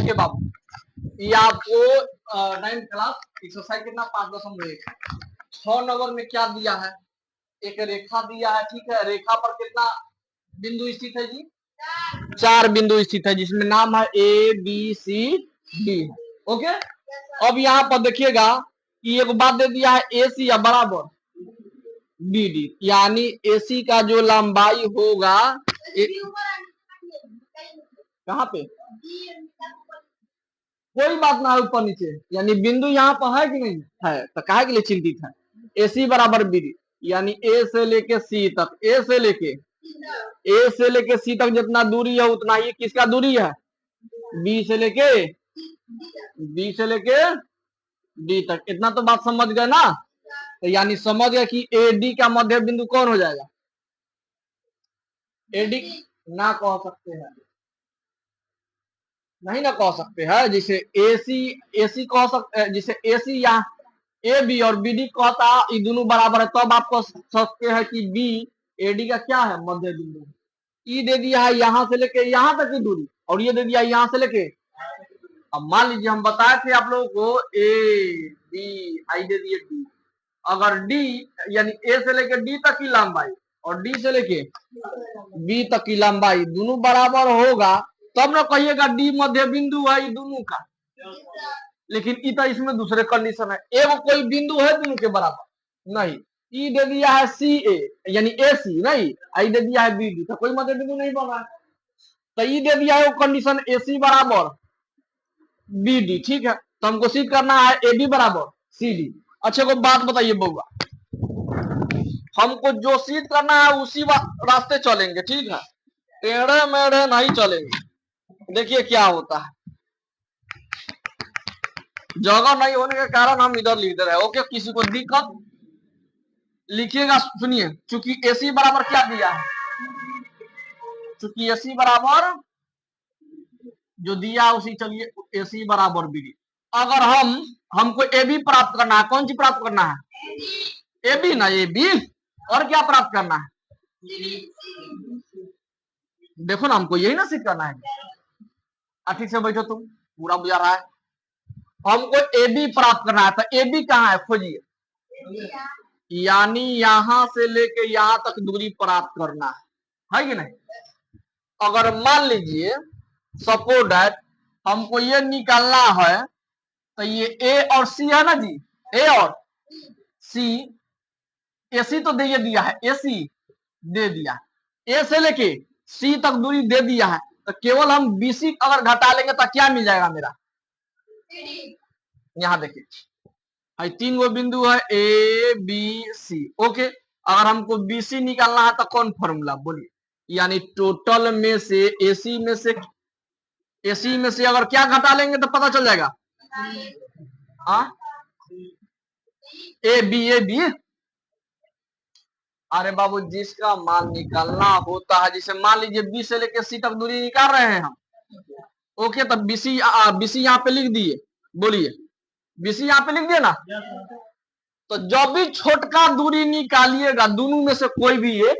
देखिए बाबू, ये आपको 9th क्लास एक्सरसाइज कितना 5.1 6 नंबर में क्या दिया है, एक रेखा दिया है। ठीक है, रेखा पर कितना बिंदु स्थित है जी? 4 बिंदु स्थित है, जिसमें नाम है ए बी सी डी है। ओके, अब यहाँ पर देखिएगा कि एक बात दे दिया है ए सी या बराबर बी डी, यानी ए सी का जो लंबाई होगा कहाँ पे, कोई बात ना है ऊपर नीचे, यानी बिंदु यहाँ पर है कि नहीं है, तो काहे के लिए चिंतित है। ए सी बराबर बी डी, यानी ए से लेके सी तक, ए से लेके सी तक जितना दूरी है उतना ही किसका दूरी है, बी से लेके डी तक। इतना तो बात समझ गए ना, तो यानी समझ गए कि ए डी का मध्य बिंदु कौन हो जाएगा, ए डी ना कह सकते हैं, नहीं ना कह सकते हैं, जिसे एसी कह सकते हैं, जिसे एसी या ए बी और बी डी कहता ये दोनों बराबर है, तब आप कह सकते हैं कि बी ए डी का क्या है, मध्य बिंदु। ई दे दिया है यहां से लेके यहां तक की दूरी, और ये दे दिया है यहां से लेके। अब मान लीजिए हम बताए थे आप लोगों को ए बी, आई दे दिए डी, अगर डी यानी ए से लेके डी तक की लंबाई और डी से लेके बी तक की लंबाई दोनों बराबर होगा, तब ना कहिएगा डी मध्य बिंदु है ये दोनों का। लेकिन इतना इसमें दूसरे कंडीशन है, एगो कोई बिंदु है दोनों के बराबर नहीं। ई दे दिया है सी ए यानी ए सी नहीं, आई दे दिया है बी डी, तो कोई मध्य बिंदु नहीं बना। तो ई दे दिया है वो कंडीशन ए सी बराबर बी डी। ठीक है, तो हमको सिद्ध करना है ए बी बराबर सी डी। अच्छा को बात बताइए बउआ, हमको जो सिद्ध करना है उसी रास्ते चलेंगे। ठीक है, टेढ़े मेढ़े नहीं चलेंगे। देखिए क्या होता है, जगह नहीं होने के कारण हम इधर लिख दे रहे हैं। ओके, किसी को दिक्कत लिखिएगा। सुनिए, चूंकि एसी बराबर क्या दिया है, चूंकि एसी बराबर जो दिया उसी चलिए एसी बराबर बी डी। अगर हमको ए बी प्राप्त करना है, कौन सी प्राप्त करना है, ए बी ना, ए बी, और क्या प्राप्त करना है, देखो ना हमको यही ना सिद्ध करना है। ठीक से बैठो, तुम पूरा बुझा रहा है। हमको ए बी प्राप्त करना है, तो ए बी कहाँ है खोजिए, यानी यहां से लेके यहां तक दूरी प्राप्त करना है कि नहीं। अगर मान लीजिए सपोज दैट हमको ये निकालना है, तो ये ए और सी है ना जी, ए और सी, एसी तो दे दिया है, एसी दे दिया, ए से लेके सी तक दूरी दे दिया है, तो केवल हम बीसी अगर घटा लेंगे तो क्या मिल जाएगा मेरा, यहां देखिए 3 गो बिंदु है ए बी सी। ओके, अगर हमको बीसी निकालना है तो कौन फॉर्मूला बोलिए, यानी टोटल में से एसी में से अगर क्या घटा लेंगे तो पता चल जाएगा, ए बी। अरे बाबू, जिसका मान निकालना होता है, जिसे मान लीजिए बी से लेके सी तक दूरी निकाल रहे हैं हम। ओके, तो बीसी यहाँ पे लिख दिए, बोलिए बीसी यहाँ पे लिख दिए ना। तो जब भी छोटका दूरी निकालिएगा दोनों में से कोई भी एक,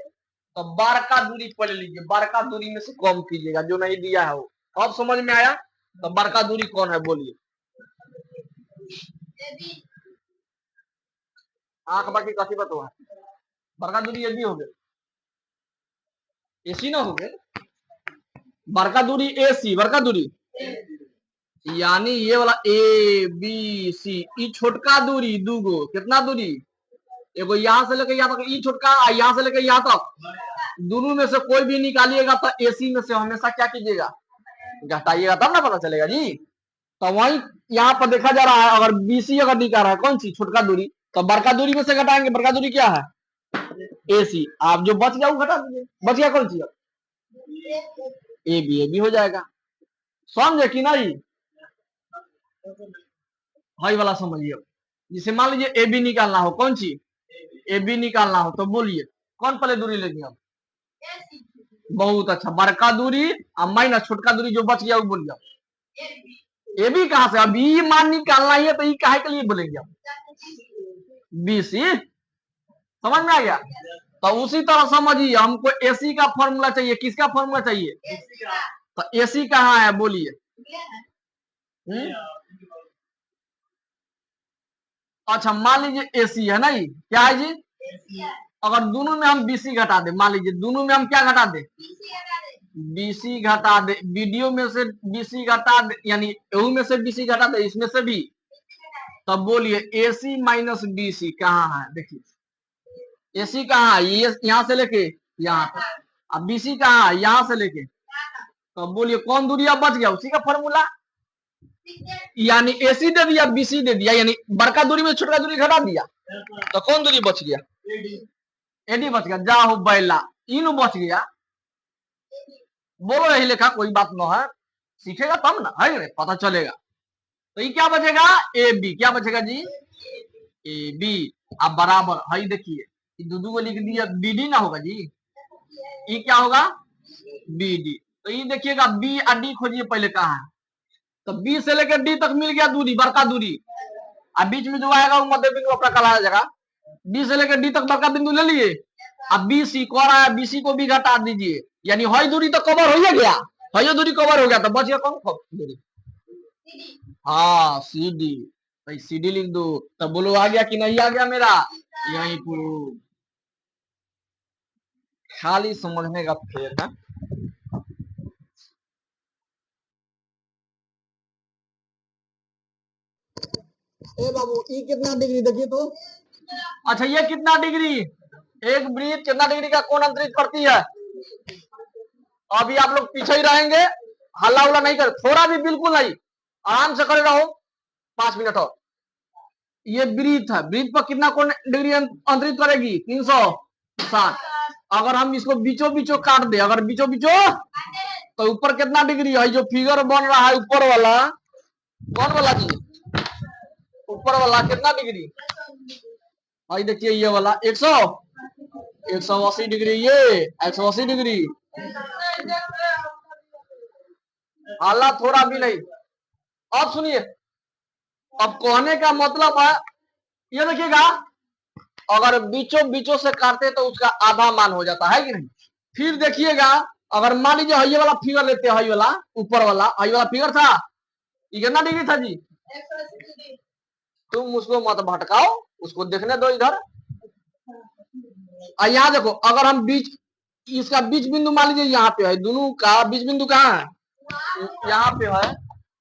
तो बड़का दूरी पहले लीजिए, बड़का दूरी में से कम कीजिएगा, जो नहीं दिया है वो। अब समझ में आया, तो बड़का दूरी कौन है बोलिए, आंख बाकी कथी बतो है, बड़का दूरी ये भी हो गए, एसी ना हो गए, बड़का दूरी एसी, बड़का दूरी यानी ये वाला ए बी सी, ई छोटका दूरी दूगो, कितना दूरी, एगो यहाँ से लेके यहाँ तक, ई छोटका यहाँ से लेके यहाँ तक, दोनों में से कोई भी निकालिएगा तो एसी में से हमेशा क्या कीजिएगा, घटाइएगा, तब ना पता चलेगा जी। तो वही यहाँ पर देखा जा रहा है, अगर बीसी अगर निकाल रहा है कौन सी छोटका दूरी, तो बड़का दूरी में से घटाएंगे, बड़का दूरी क्या है एसी, आप जो बच गया वो घटा दीजिए, बच गया कौन सी ए बी हो जाएगा। समझे कि नहीं, हाई वाला समझिए। जिसे मान लीजिए ए बी निकालना हो, कौन सी ए बी निकालना हो, तो बोलिए कौन पहले दूरी लेंगे हम, बहुत अच्छा, बड़का दूरी और माइनस छोटका दूरी जो बच गया वो बोलिए, ए बी कहां से, अब ई मान निकालना ही है तो ई काहे के लिए बोलेंगे हम, बी सी, समझ में आ गया। तो उसी तरह समझिए, हमको एसी का फॉर्मूला चाहिए, किसका फॉर्मूला चाहिए, तो एसी कहाँ है बोलिए, अच्छा मान लीजिए एसी है ना, ये क्या है जी? अगर दोनों में हम बीसी घटा दे, मान लीजिए दोनों में हम क्या घटा दे? बीसी घटा दे, वीडियो में से बीसी घटा दे, यानी यू में से बीसी घटा दे, इसमें से भी, तब बोलिए एसी माइनस बीसी कहाँ है? देखिए एसी कहाँ है? ये यहाँ से लेके यहाँ तक। अब बीसी कहाँ है? यहाँ से लेके, तो बोलिए कौन दूरी अब बच गया? उसी का फॉर्मूला, यानी एसी दे दिया, बीसी दे दिया, यानी बड़का दूरी में छोटा दूरी घटा दिया, तो कौन दूरी बच गया? एडी बच गया। जा हो बैला, इन बच गया। बोलो यही लेखा, कोई बात न है, सीखेगा तब ना, है पता चलेगा। तो ये क्या बचेगा? A B. क्या बचेगा जी? A B. अब बराबर है, देखिए दो को लिख दिया, बी डी ना होगा जी, ये क्या होगा? B D. तो ये देखिएगा बी और डी खोजिए पहले कहाँ है, तो बी से लेकर डी तक मिल गया दूरी, बड़का दूरी। अब बीच में जो आएगा वो मध्य बिंदु अपना कहलाया जाएगा। बी से लेकर डी तक बड़का बिंदु ले लिए। अब बी सी को रहा है, बीसी को भी घटा दीजिए, यानी हई दूरी तो कवर हो गया, हई दूरी कवर हो गया, तो बच गया कौन दूरी? हाँ सी डी। भाई सी डी लिख दो, तब बोलो आ गया कि नहीं आ गया मेरा? यही प्रूव, खाली समझने का फेर है। ए बाबू ई कितना डिग्री देखिए तो। अच्छा ये कितना डिग्री? एक वृत्त कितना डिग्री का कोण अंतरित करती है? अभी आप लोग पीछे ही रहेंगे, हल्ला उल्ला नहीं कर, थोड़ा भी बिल्कुल नहीं, आराम से करे रहो 5 मिनट और। ये वृत्त है, वृत्त पर कितना कोण डिग्री अंतरित करेगी? 360। अगर हम इसको बीचों बीचों काट दे, अगर बीचों बीचों, तो ऊपर कितना डिग्री है? जो फिगर बन रहा है ऊपर वाला, कौन वाला जी? ऊपर वाला कितना डिग्री? भाई देखिए ये वाला 180 डिग्री, ये 180 डिग्री, हाला थोड़ा भी नहीं। अब सुनिए, अब कहने का मतलब है, ये देखिएगा अगर बीचों बीचों से काटते तो उसका आधा मान हो जाता है कि नहीं? फिर देखिएगा अगर मान लीजिए हई वाला फिगर लेते हैं, हई वाला ऊपर वाला, हई वाला फिगर था, ये कितना डिग्री था जी? तुम उसको मत भटकाओ, उसको देखने दो इधर। यहाँ देखो, अगर हम बीच, इसका बीच बिंदु मान लीजिए यहाँ पे है, दोनों का बीच बिंदु कहाँ है? यहाँ पे है।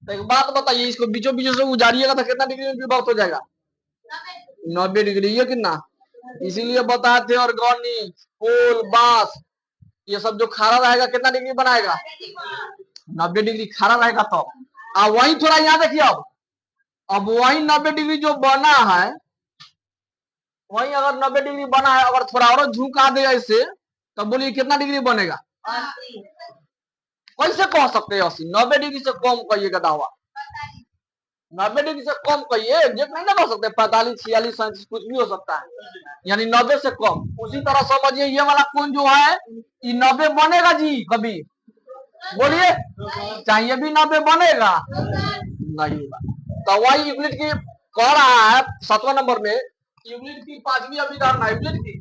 तो एक बात बताइए, इसको बीचों बीचों से उजाड़िएगा तो कितना डिग्री में विभक्त हो जाएगा? 90 डिग्री। ये कितना? इसीलिए बताते हैं ऑर्गेनिक, पोल, बांस, ये सब जो खारा रहेगा कितना डिग्री बनाएगा? 90 डिग्री खारा रहेगा। तो वही थोड़ा यहाँ देखिए, अब वही 90 डिग्री जो बना है, वही अगर 90 डिग्री बना है, अगर थोड़ा और झुका दे ऐसे, तो बोलिए कितना डिग्री बनेगा? कैसे कह सकते हैं 80? 90 डिग्री से कम कहिएगा दावा, 90 डिग्री से कम कहिए, एग्जैक्ट नहीं ना कर सकते, 45, 46, 37 कुछ भी हो सकता है, यानी 90 से कम। उसी तरह समझिए ये वाला कोण जो है, ये 90 बनेगा जी कभी? बोलिए, चाहिए भी 90 बनेगा? नहीं होगा। तो वही यूक्लिड की कह रहा है 7वां नंबर में, यूक्लिड की 5वीं अभिधारणा, यूक्लिड की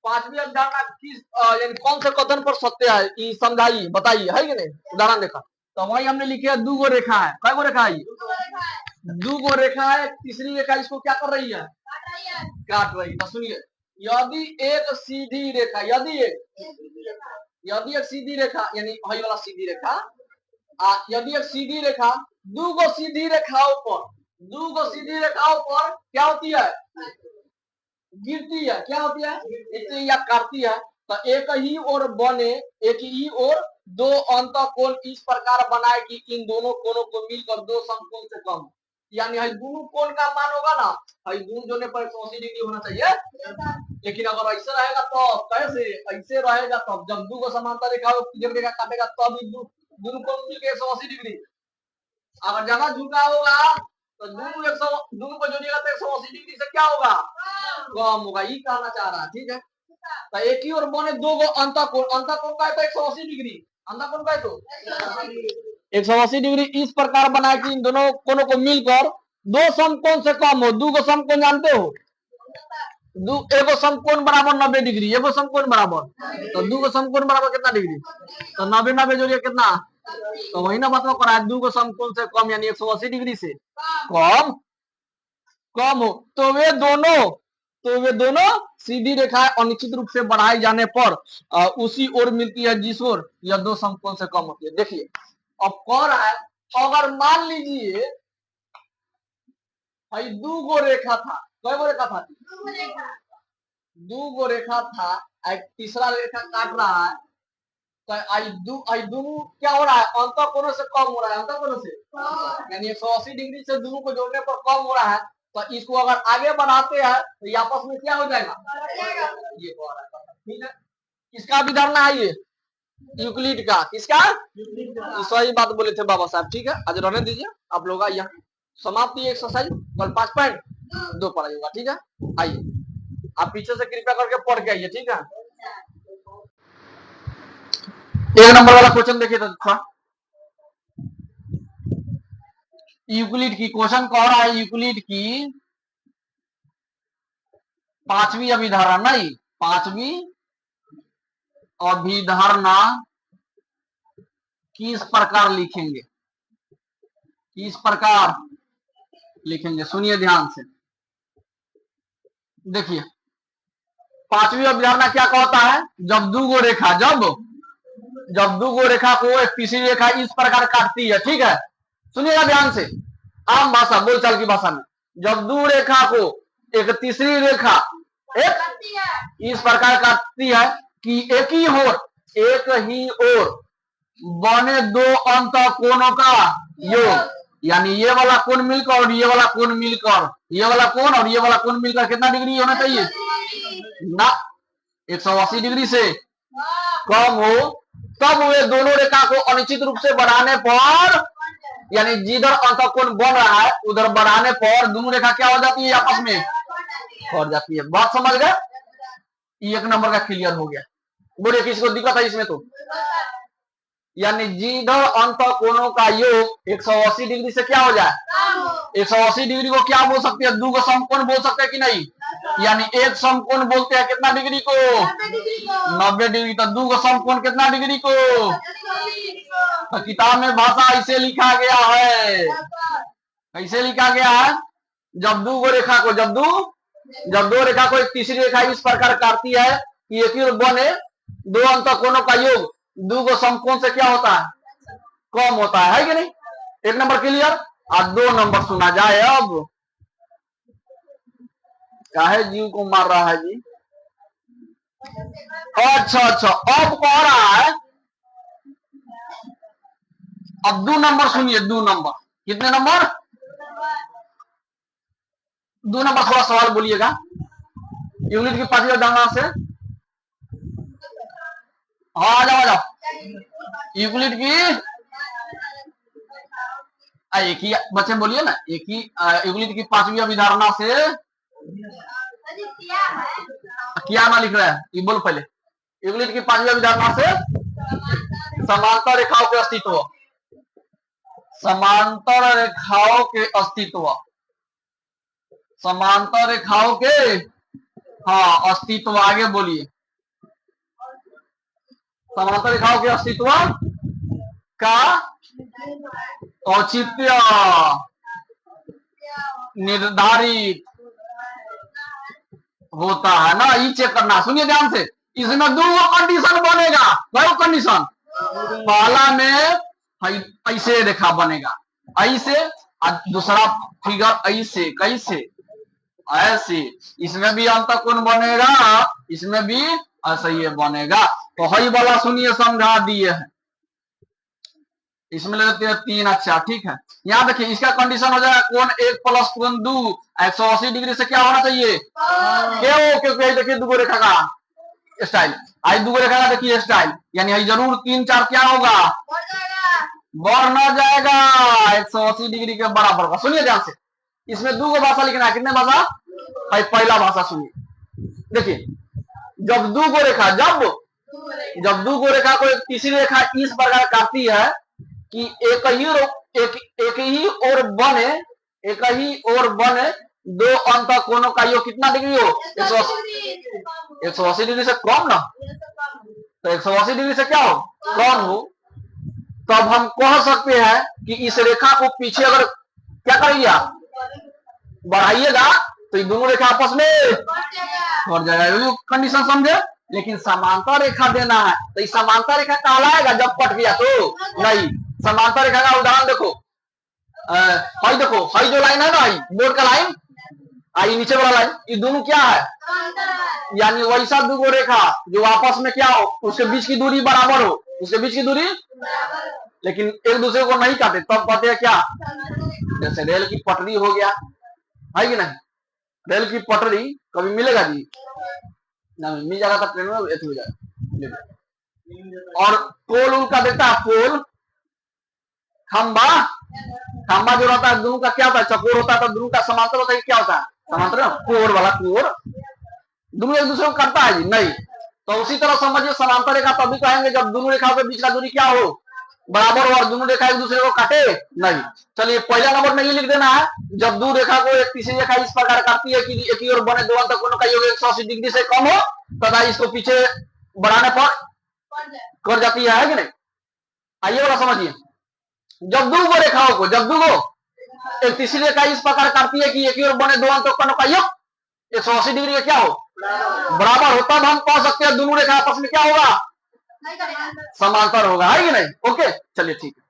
5वीं अभिधारणा किस यानी कौन से कथन पर सत्य है, ये समझाइए, बताइए, है कि नहीं? उदाहरण देखा तो वही हमने लिखे है, 2 गो रेखा है। कै गो रेखा है? 2 गो रेखा है, तीसरी रेखा इसको क्या कर रही है? काट रही है। तो सुनिए, यदि एक सीधी रेखा, यदि एक सीधी रेखा, यानी वही वाला सीधी रेखा, यदि एक सीधी रेखा 2 गो सीधी रेखाओं पर, 2 गो सीधी रेखाओं पर क्या होती है? गिरती है। क्या होती है? इतनी या काटती है। तो एक ही ओर बने, एक ही ओर 2 अंतःकोण इस प्रकार बनाए कि इन दोनों कोणों को मिलकर 2 समकोण से कम, यानी हई दोनों कोण का मान होगा ना, हई दोनों जोड़ने पर 180 डिग्री होना चाहिए। लेकिन अगर ऐसे रहेगा तो कैसे? ऐसे रहेगा तब, जब 2 गो समांतर रेखा गिरेगा काटेगा तब दोनों कोण मिलकर 180 डिग्री। अगर ज्यादा झुका होगा तो दोनों को जोड़िएगा तो 180 डिग्री से क्या होगा? कम होगा। ये कहना चाह रहा है, ठीक है? तो एक ही और बने 2 गो अंतःकोण, अंतःकोण का है तो 180 डिग्री, अंतःकोण का है तो 180 डिग्री इस प्रकार बनाए कि इन दोनों कोणों को मिलकर 2 समकोण से कम हो। 2 गो समकोण जानते हो? एगो समकोण बराबर 90 डिग्री, एगो समकोण बराबर, तो 2 गो समकोण बराबर कितना डिग्री? तो 90 90 जोड़िए कितना? तो वही ना मतलब करा है, 2 को समकोण से कम यानी 180 डिग्री से कम कम हो तो वे दोनों सीधी रेखाएं अनिश्चित रूप से बढ़ाए जाने पर उसी ओर मिलती है जिस ओर यह दो समकोण से कम होती है। देखिए अब कह रहा है अगर मान लीजिए भाई 2 गो रेखा था, कई गो रेखा था? 2 गो रेखा था, एक तीसरा रेखा काट रहा है तो आई दोनों क्या हो रहा है, अंतर कोणों से कम हो रहा है, अंतर कोणों से यानी 180 डिग्री से दोनों को जोड़ने पर कम हो रहा है। तो इसको अगर आगे बढ़ाते हैं तो ये आपस में क्या हो जाएगा, ये हो रहा है। ठीक है, इसका भी धरना है ये यूक्लिड का, किसका? सही बात बोले थे बाबा साहब। ठीक है, आज रहने दीजिए आप लोग, आइए समाप्त एक्सरसाइज कल 5.2 पर होगा। ठीक है, आइए आप पीछे से कृपया करके पढ़ के आइए। ठीक है, 1 नंबर वाला क्वेश्चन देखिए तो थोड़ा यूक्लिड की क्वेश्चन कह रहा है, यूक्लिड की 5वीं अभिधारणा, नहीं 5वीं अभिधारणा किस प्रकार लिखेंगे, किस प्रकार लिखेंगे, सुनिए ध्यान से। देखिए 5वीं अभिधारणा क्या कहता है, जब 2 गो रेखा जब 2 गो रेखा को एक तीसरी रेखा इस प्रकार काटती है। ठीक है, सुनिएगा ध्यान से, आम भाषा बोलचाल की भाषा में, जब 2 रेखा को एक तीसरी रेखा एक इस प्रकार काटती है कि एक ही ओर बने 2 अंत कोणों का योग, यानी ये वाला कोण मिलकर और ये वाला कोण मिलकर, ये वाला कोण और ये वाला कोण मिलकर कितना डिग्री होना चाहिए ना, 180 डिग्री से कम हो, तब वे दोनों रेखा को अनिश्चित रूप से बढ़ाने पर, यानी जिधर अंतःकोण बन रहा है उधर बढ़ाने पर दोनों रेखा क्या हो जाती है, आपस में बढ़ जाती है। बात समझ गए? 1 नंबर का क्लियर हो गया। बोलिए किसको दिक्कत है इसमें? तो यानी जिधर अंतःकोणों का योग 180 डिग्री से क्या हो जाए, 180 डिग्री को क्या बोल सकते हैं, 2 को समकोण बोल सकते हैं कि नहीं, यानी एक समकोण बोलते हैं कितना डिग्री को, 90 डिग्री। तो 2 को समकोण कितना डिग्री को, तो किताब में भाषा ऐसे लिखा गया है, ऐसे लिखा गया है, जब 2 गो रेखा को जब दो रेखा को एक तीसरी रेखा इस प्रकार काटती है कि एक ही बने 2 अंतःकोणों का योग 2 को समकोण से क्या होता है, कम होता है कि नहीं। 1 नंबर क्लियर। आज 2 नंबर सुना जाए। अब काहे जीव को मार रहा है जी? अच्छा, अब कह रहा है, अब 2 नंबर सुनिए, 2 नंबर, कितने नंबर, 2 नंबर थोड़ा सवाल बोलिएगा यूनिट की 5वीं अवधारणा से। हाँ आ जाओ यूक्लिड की एक ही बच्चे बोलिए ना, एक ही यूक्लिड की 5वीं अभिधारणा से क्या ना लिख रहा है, ये बोल पहले। यूक्लिड की 5वीं अभिधारणा से समांतर रेखाओं के अस्तित्व, समांतर रेखाओं के अस्तित्व, समांतर रेखाओं के, हाँ अस्तित्व, आगे बोलिए, समांतर रेखाओं के अस्तित्व का औचित्य निर्धारित होता है ना, ये चेक करना। सुनिए ध्यान से, इसमें 2 कंडीशन बनेगा, कई कंडीशन, पहला में ऐसे रेखा बनेगा, ऐसे, और दूसरा फिगर ऐसे, कैसे, ऐसे, इसमें भी अंतःकोण बनेगा, इसमें भी ऐसा ही बनेगा। तो हई वाला सुनिए समझा दिए है, इसमें ले लेते हैं 3। अच्छा ठीक है, यहाँ देखिए इसका कंडीशन हो जाएगा कोण 1 प्लस कोण 2 180 डिग्री से क्या होना चाहिए, क्यों, क्योंकि देखिए 2 रेखा का स्टाइल, आई 2 रेखा का देखिए स्टाइल, यानी जरूर 3 4 क्या होगा, बढ़ ना जाएगा 180 डिग्री के बराबर का। सुनिए ध्यान से, इसमें 2 भाषा लिखना है, कितने भाषा, पहला भाषा सुनिए, देखिए जब 2 रेखा जब 2 रेखा को एक तीसरी रेखा इस प्रकार काटती है कि एक ही ओर बने, एक ही ओर बने 2 अंतःकोणों का योग कितना डिग्री हो, 180 डिग्री से कम ना, तो 180 डिग्री से क्या हो, कम हो, तो अब हम कह सकते हैं कि इस रेखा को पीछे अगर क्या करेंगे आप, बढ़ाइएगा तो ये दोनों रेखा आपस में बढ़ जाएगा, कंडीशन समझे। लेकिन समांतर रेखा देना है तो ये समांतर रेखा कहलाएगा जब कट गया तो नहीं। समांतर रेखा का उदाहरण देखो, हाई देखो, हाई जो लाइन है ना, हाई बोर्ड का लाइन, आई नीचे वाला लाइन, ये दोनों क्या है, यानी वैसा दो रेखा जो आपस में क्या हो, उसके बीच की दूरी बराबर हो, उसके बीच की दूरी, लेकिन एक दूसरे को नहीं काटे, तब कहते हैं क्या, जैसे रेल की पटरी हो गया है कि नहीं, रेल की पटरी कभी मिलेगा जी ना, मिल जाएगा तो ट्रेन में हो जाएगा। और पोल उनका देता है, पोल खंबा, खंबा जो रहता है दोनों का क्या होता है, चकोर होता है, तो दोनों का समांतर होता है, क्या होता है समांतर, कोर वाला कोर, दोनों एक दूसरे को करता है जी नहीं। तो उसी तरह समझिए समांतर रेखा तभी कहेंगे जब दोनों रेखाओं के बीच का दूरी क्या हो, बराबर हो, और दोनों रेखा एक दूसरे को काटे नहीं। चलिए पहला नंबर में ये लिख देना है, जब दो रेखा को एक तीसरी रेखा इस प्रकार काटती है कि एक ही ओर बने दो अंत कोणों का योग 180 डिग्री से कम हो तथा इसको पीछे बढ़ाने पर कर जाती है कि नहीं। आइए वाला समझिए, जब दो रेखाओं को, जब दो एक तीसरी रेखा इस प्रकार काटती है कि एक ही ओर बने दो अंत कोणों का योग 180 डिग्री का क्या हो, बराबर हो, तब हम कह सकते हैं दोनों रेखा आपस में क्या होगा, समांतर होगा, है कि नहीं। ओके चलिए ठीक है।